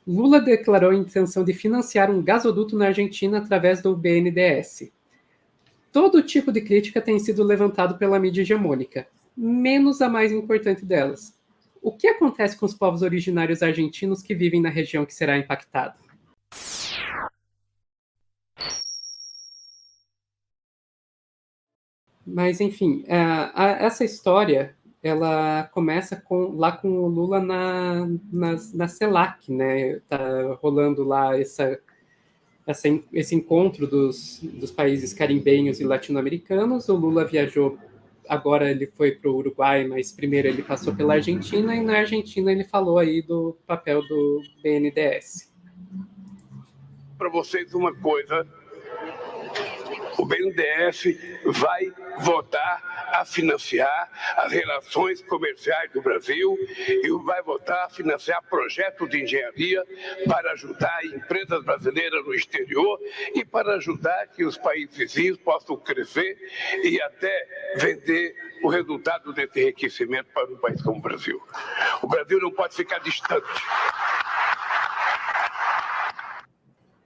Lula declarou a intenção de financiar um gasoduto na Argentina através do BNDES. Todo tipo de crítica tem sido levantado pela mídia hegemônica, menos a mais importante delas. O que acontece com os povos originários argentinos que vivem na região que será impactada? Mas, enfim, essa história ela começa lá com o Lula na CELAC, né? Tá rolando lá esse encontro dos países caribenhos e latino-americanos. O Lula viajou, agora ele foi para o Uruguai, mas primeiro ele passou pela Argentina, e na Argentina ele falou aí do papel do BNDES. Para vocês uma coisa, o BNDES vai voltar a financiar as relações comerciais do Brasil e vai voltar a financiar projetos de engenharia para ajudar empresas brasileiras no exterior e para ajudar que os países vizinhos possam crescer e até vender o resultado desse enriquecimento para um país como o Brasil. O Brasil não pode ficar distante.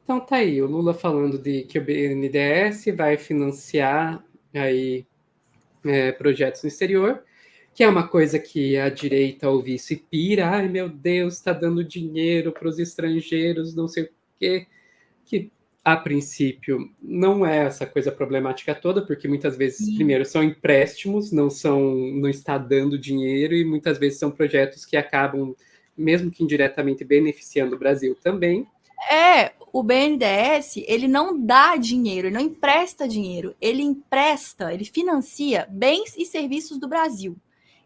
Então tá aí, o Lula falando de que o BNDES vai financiar aí, projetos no exterior, que é uma coisa que a direita ouve isso e pira, ai meu Deus, está dando dinheiro para os estrangeiros, não sei o quê, que a princípio não é essa coisa problemática toda, porque muitas vezes, primeiro, são empréstimos, não está dando dinheiro, e muitas vezes são projetos que acabam, mesmo que indiretamente, beneficiando o Brasil também. O BNDES, ele não dá dinheiro, ele não empresta dinheiro, ele financia bens e serviços do Brasil.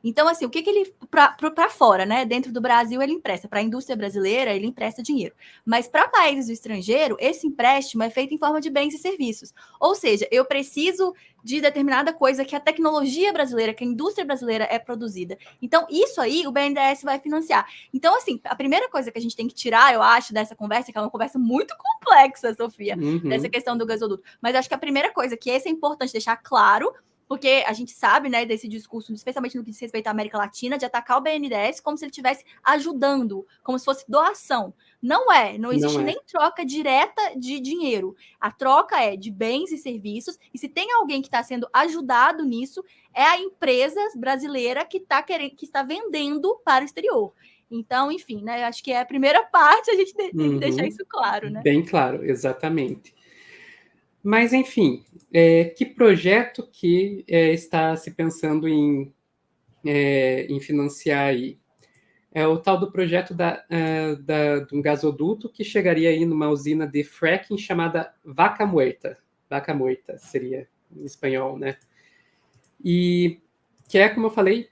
Então, assim, o que ele, para fora, né, dentro do Brasil, ele empresta. Para a indústria brasileira, ele empresta dinheiro. Mas para países do estrangeiro, esse empréstimo é feito em forma de bens e serviços. Ou seja, eu preciso de determinada coisa que a tecnologia brasileira, que a indústria brasileira é produzida. Então, isso aí o BNDES vai financiar. Então, assim, a primeira coisa que a gente tem que tirar, eu acho, dessa conversa, que é uma conversa muito complexa, Sofia, dessa questão do gasoduto. Mas acho que a primeira coisa que é importante deixar claro, porque a gente sabe, né, desse discurso, especialmente no que diz respeito à América Latina, de atacar o BNDES como se ele estivesse ajudando, como se fosse doação. Não existe nem troca direta de dinheiro. A troca é de bens e serviços, e se tem alguém que está sendo ajudado nisso, é a empresa brasileira que está vendendo para o exterior. Então, enfim, né, acho que é a primeira parte, a gente tem que deixar isso claro, né? Bem claro, exatamente. Mas, enfim, que projeto que está se pensando em financiar aí? É o tal do projeto de um gasoduto que chegaria aí numa usina de fracking chamada Vaca Muerta. Vaca Muerta seria em espanhol, né? E que é, como eu falei,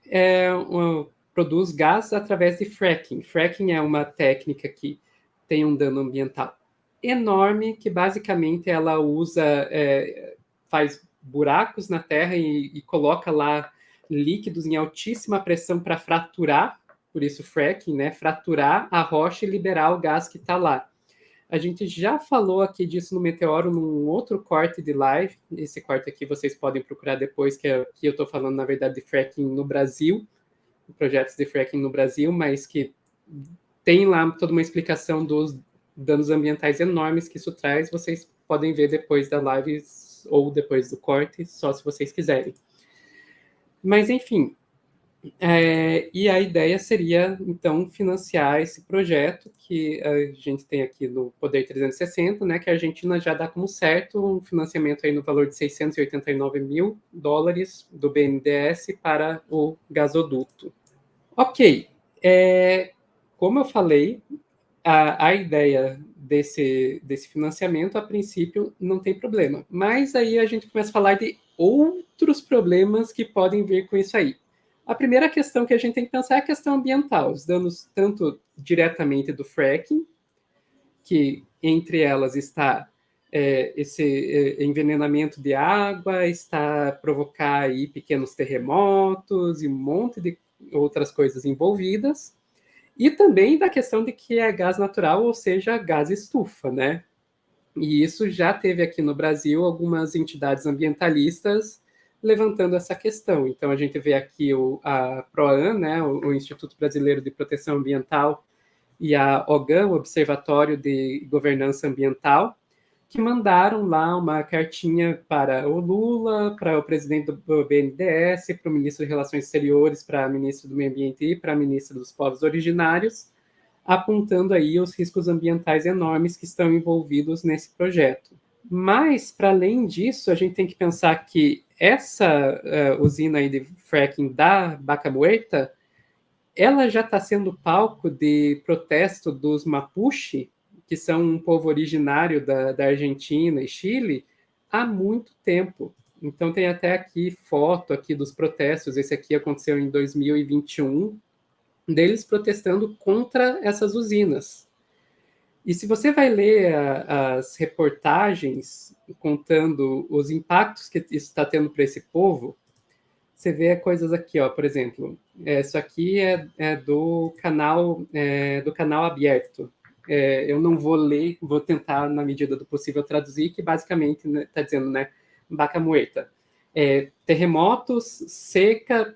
produz gás através de fracking. Fracking é uma técnica que tem um dano ambiental enorme, que basicamente ela faz buracos na terra e coloca lá líquidos em altíssima pressão para fraturar, por isso fracking, né? Fraturar a rocha e liberar o gás que está lá. A gente já falou aqui disso no Meteoro, num outro corte de live. Esse corte aqui vocês podem procurar depois, que eu estou falando, na verdade, de fracking no Brasil, projetos de fracking no Brasil, mas que tem lá toda uma explicação dos danos ambientais enormes que isso traz. Vocês podem ver depois da live ou depois do corte, só se vocês quiserem. Mas, enfim, e a ideia seria, então, financiar esse projeto que a gente tem aqui no Poder 360, né, que a Argentina já dá como certo um financiamento aí no valor de $689 mil do BNDES para o gasoduto. Ok, como eu falei, a ideia desse financiamento, a princípio, não tem problema. Mas aí a gente começa a falar de outros problemas que podem vir com isso aí. A primeira questão que a gente tem que pensar é a questão ambiental, os danos tanto diretamente do fracking, que entre elas está esse envenenamento de água, está provocar aí pequenos terremotos e um monte de outras coisas envolvidas, e também da questão de que é gás natural, ou seja, gás estufa, né? E isso já teve aqui no Brasil algumas entidades ambientalistas levantando essa questão. Então, a gente vê aqui a PROAN, né, o Instituto Brasileiro de Proteção Ambiental, e a OGAN, o Observatório de Governança Ambiental, que mandaram lá uma cartinha para o Lula, para o presidente do BNDES, para o ministro de Relações Exteriores, para a ministra do Meio Ambiente e para a ministra dos Povos Originários, apontando aí os riscos ambientais enormes que estão envolvidos nesse projeto. Mas, para além disso, a gente tem que pensar que essa usina aí de fracking da Vaca Muerta, ela já está sendo palco de protesto dos Mapuche, que são um povo originário da Argentina e Chile, há muito tempo. Então tem até aqui foto aqui dos protestos, esse aqui aconteceu em 2021, deles protestando contra essas usinas. E se você vai ler as reportagens contando os impactos que isso está tendo para esse povo, você vê coisas aqui, ó, por exemplo, isso aqui é do canal aberto. Eu não vou ler, vou tentar, na medida do possível, traduzir, que basicamente está dizendo, né, Vaca Muerta. Terremotos, seca,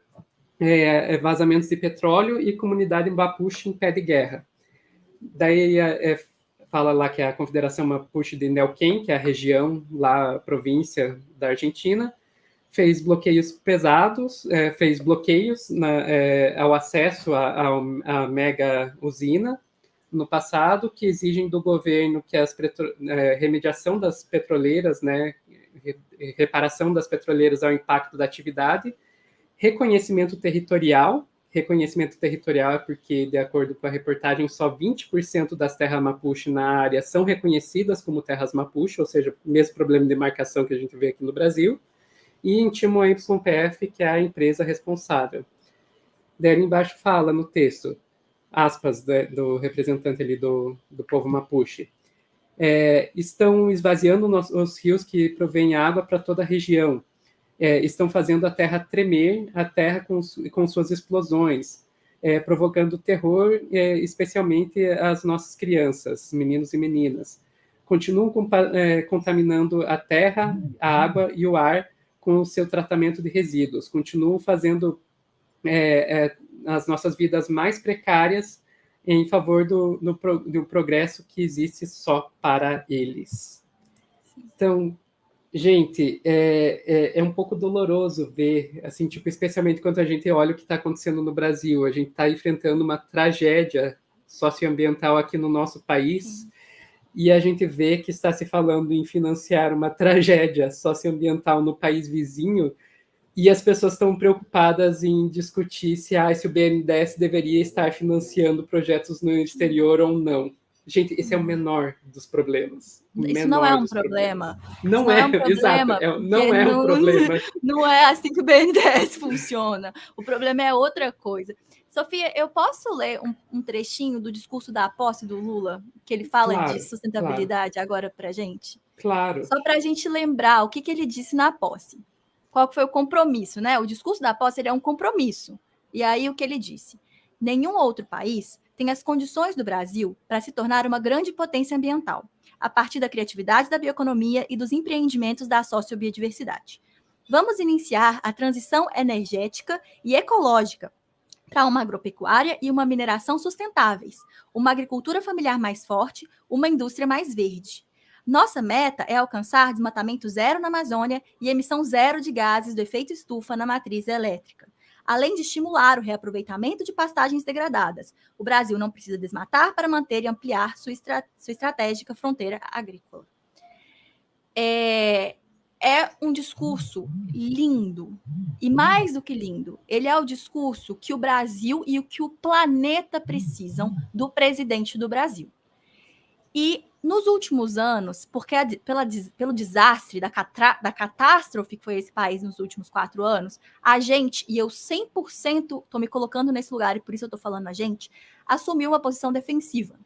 vazamentos de petróleo e comunidade Mapuche em pé de guerra. Daí fala lá que a Confederação Mapuche de Neuquén, que é a região, lá, a província da Argentina, fez bloqueios pesados, fez bloqueios ao acesso à mega usina no passado, que exigem do governo que remediação das petroleiras, né, reparação das petroleiras ao impacto da atividade, reconhecimento territorial é porque, de acordo com a reportagem, só 20% das terras Mapuche na área são reconhecidas como terras Mapuche, ou seja, o mesmo problema de demarcação que a gente vê aqui no Brasil, e intimou a YPF, que é a empresa responsável. Daí embaixo fala no texto, aspas do representante ali do povo Mapuche, estão esvaziando os rios que provêm água para toda a região, estão fazendo a terra tremer, a terra com suas explosões, provocando terror, especialmente às nossas crianças, meninos e meninas. Continuam contaminando a terra, a água e o ar com o seu tratamento de resíduos, continuam fazendo as nossas vidas mais precárias em favor do progresso que existe só para eles. Então, gente, é um pouco doloroso ver, assim, tipo, especialmente quando a gente olha o que está acontecendo no Brasil. A gente está enfrentando uma tragédia socioambiental aqui no nosso país, e a gente vê que está se falando em financiar uma tragédia socioambiental no país vizinho, e as pessoas estão preocupadas em discutir se o BNDES deveria estar financiando projetos no exterior ou não. Gente, esse é o menor dos problemas. Isso não é um problema. Não é, exato. Não é um problema. Não é assim que o BNDES funciona. O problema é outra coisa. Sofia, eu posso ler um trechinho do discurso da posse do Lula, que ele fala de sustentabilidade agora para a gente? Claro. Só para a gente lembrar o que ele disse na posse. Qual foi o compromisso, né? O discurso da posse ele é um compromisso. E aí o que ele disse? Nenhum outro país tem as condições do Brasil para se tornar uma grande potência ambiental, a partir da criatividade da bioeconomia e dos empreendimentos da sociobiodiversidade. Vamos iniciar a transição energética e ecológica para uma agropecuária e uma mineração sustentáveis, uma agricultura familiar mais forte, uma indústria mais verde. Nossa meta é alcançar desmatamento zero na Amazônia e emissão zero de gases do efeito estufa na matriz elétrica. Além de estimular o reaproveitamento de pastagens degradadas, o Brasil não precisa desmatar para manter e ampliar sua estratégica fronteira agrícola. É um discurso lindo, e mais do que lindo, ele é o discurso que o Brasil e o que o planeta precisam do presidente do Brasil. E nos últimos anos, porque pelo desastre, da catástrofe que foi esse país nos últimos 4 anos, a gente, e eu 100% estou me colocando nesse lugar, e por isso eu estou falando a gente, assumiu uma posição defensiva.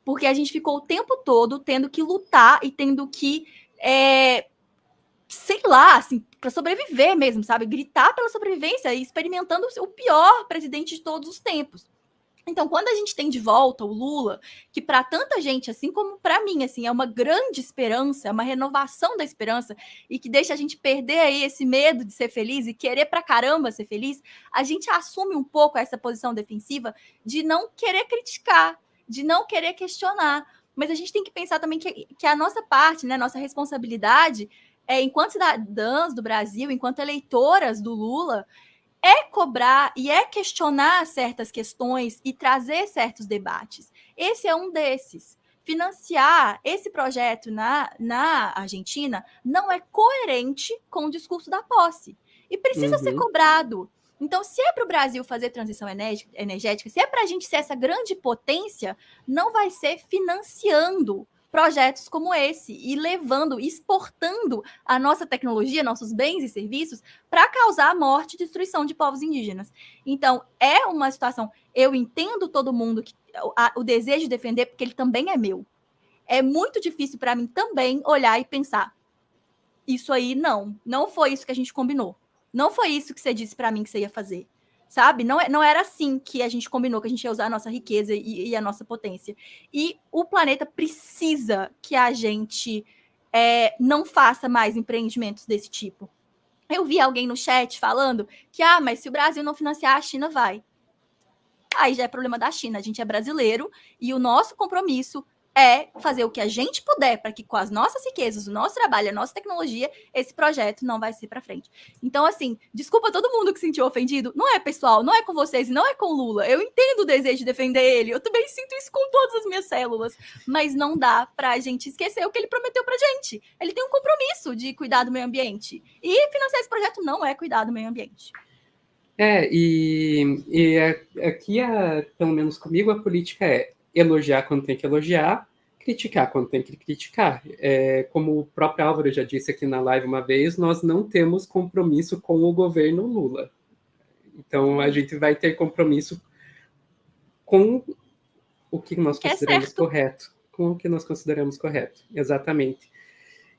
Porque a gente ficou o tempo todo tendo que lutar e tendo que, sei lá, assim, para sobreviver mesmo, sabe? Gritar pela sobrevivência e experimentando o pior presidente de todos os tempos. Então, quando a gente tem de volta o Lula, que para tanta gente, assim como para mim, assim, é uma grande esperança, é uma renovação da esperança e que deixa a gente perder aí esse medo de ser feliz e querer pra caramba ser feliz, a gente assume um pouco essa posição defensiva de não querer criticar, de não querer questionar. Mas a gente tem que pensar também que a nossa parte, né, nossa responsabilidade, enquanto cidadãs do Brasil, enquanto eleitoras do Lula, é cobrar e é questionar certas questões e trazer certos debates. Esse é um desses. Financiar esse projeto na Argentina não é coerente com o discurso da posse. E precisa ser cobrado. Então, se é para o Brasil fazer transição energética, se é para a gente ser essa grande potência, não vai ser financiando projetos como esse e levando, exportando a nossa tecnologia, nossos bens e serviços para causar morte e destruição de povos indígenas. Então, é uma situação. Eu entendo todo mundo o desejo de defender, porque ele também é meu. É muito difícil para mim também olhar e pensar: isso aí não foi isso que a gente combinou. Não foi isso que você disse para mim que você ia fazer. Sabe? Não era assim que a gente combinou que a gente ia usar a nossa riqueza e a nossa potência. E o planeta precisa que a gente não faça mais empreendimentos desse tipo. Eu vi alguém no chat falando que, mas se o Brasil não financiar, a China vai. Aí já é problema da China. A gente é brasileiro e o nosso compromisso é fazer o que a gente puder para que com as nossas riquezas, o nosso trabalho, a nossa tecnologia, esse projeto não vai ser para frente. Então, assim, desculpa todo mundo que se sentiu ofendido. Não é, pessoal, não é com vocês e não é com o Lula. Eu entendo o desejo de defender ele. Eu também sinto isso com todas as minhas células. Mas não dá pra gente esquecer o que ele prometeu pra gente. Ele tem um compromisso de cuidar do meio ambiente. E financiar esse projeto não é cuidar do meio ambiente. Aqui, pelo menos comigo, a política é elogiar quando tem que elogiar, criticar quando tem que criticar. Como o próprio Álvaro já disse aqui na live uma vez, nós não temos compromisso com o governo Lula. Então, a gente vai ter compromisso com o que nós consideramos correto. Com o que nós consideramos correto, exatamente.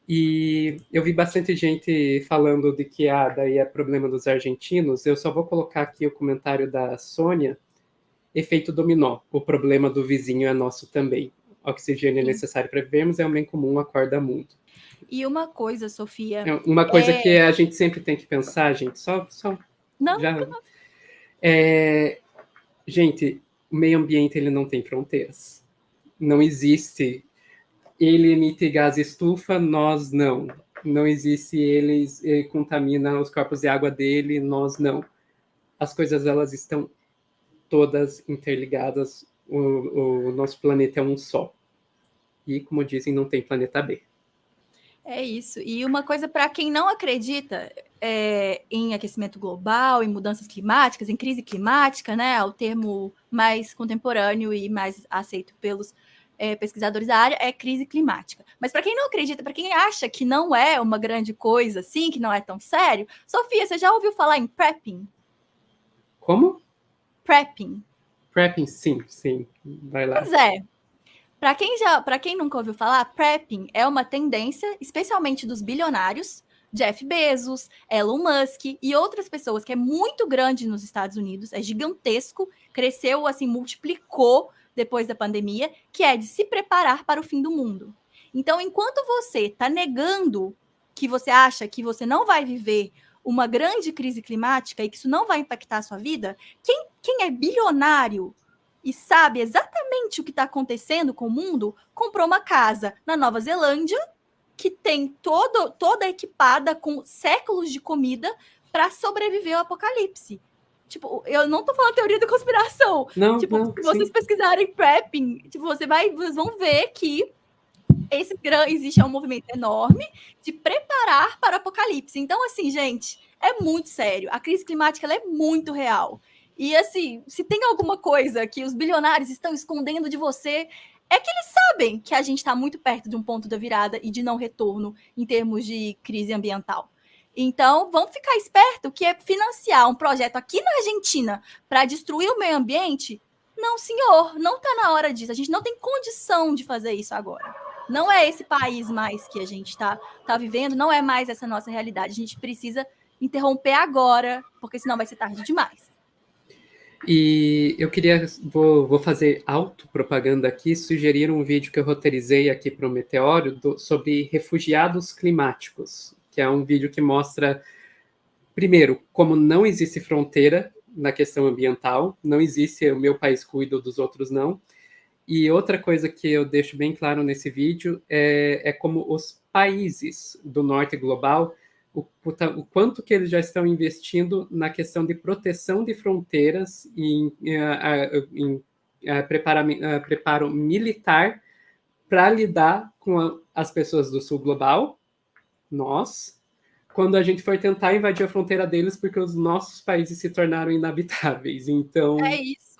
E eu vi bastante gente falando de que daí é problema dos argentinos. Eu só vou colocar aqui o comentário da Sônia. Efeito dominó. O problema do vizinho é nosso também. Oxigênio é necessário para vivermos, é um bem comum, acorda mundo. E uma coisa, Sofia... Uma coisa que a gente sempre tem que pensar, gente, Não. Gente, o meio ambiente ele não tem fronteiras. Não existe... Ele emite gás estufa, nós não. Não existe ele contamina os corpos de água dele, nós não. As coisas, elas estão todas interligadas. O nosso planeta é um só. E, como dizem, não tem planeta B. É isso. E uma coisa para quem não acredita em aquecimento global, em mudanças climáticas, em crise climática, né? O termo mais contemporâneo e mais aceito pelos pesquisadores da área é crise climática. Mas para quem não acredita, para quem acha que não é uma grande coisa assim, que não é tão sério, Sofia, você já ouviu falar em prepping? Como? Prepping. Prepping, sim. Vai lá. Pois é. Para quem nunca ouviu falar, prepping é uma tendência, especialmente dos bilionários, Jeff Bezos, Elon Musk e outras pessoas, que é muito grande nos Estados Unidos, é gigantesco, cresceu, assim, multiplicou depois da pandemia, que é de se preparar para o fim do mundo. Então, enquanto você está negando que você acha que você não vai viver uma grande crise climática e que isso não vai impactar a sua vida, quem é bilionário e sabe exatamente o que está acontecendo com o mundo, comprou uma casa na Nova Zelândia, que tem toda equipada com séculos de comida para sobreviver ao apocalipse. Tipo, eu não tô falando teoria da conspiração. Não, se vocês pesquisarem prepping, vocês vão ver que existe um movimento enorme de preparar para o apocalipse. Então, assim, gente, é muito sério. A crise climática ela é muito real. E, assim, se tem alguma coisa que os bilionários estão escondendo de você, é que eles sabem que a gente está muito perto de um ponto da virada e de não retorno em termos de crise ambiental. Então, vamos ficar esperto que é financiar um projeto aqui na Argentina para destruir o meio ambiente? Não, senhor, não está na hora disso. A gente não tem condição de fazer isso agora. Não é esse país mais que a gente está vivendo, não é mais essa nossa realidade. A gente precisa interromper agora, porque senão vai ser tarde demais. E eu vou fazer autopropaganda aqui, sugerir um vídeo que eu roteirizei aqui para o Meteoro sobre refugiados climáticos, que é um vídeo que mostra, primeiro, como não existe fronteira na questão ambiental, não existe o meu país cuida dos outros não, E outra coisa que eu deixo bem claro nesse vídeo é como os países do norte global, o quanto que eles já estão investindo na questão de proteção de fronteiras e em preparo militar para lidar com as pessoas do sul global, nós, quando a gente for tentar invadir a fronteira deles porque os nossos países se tornaram inabitáveis. Então, É isso.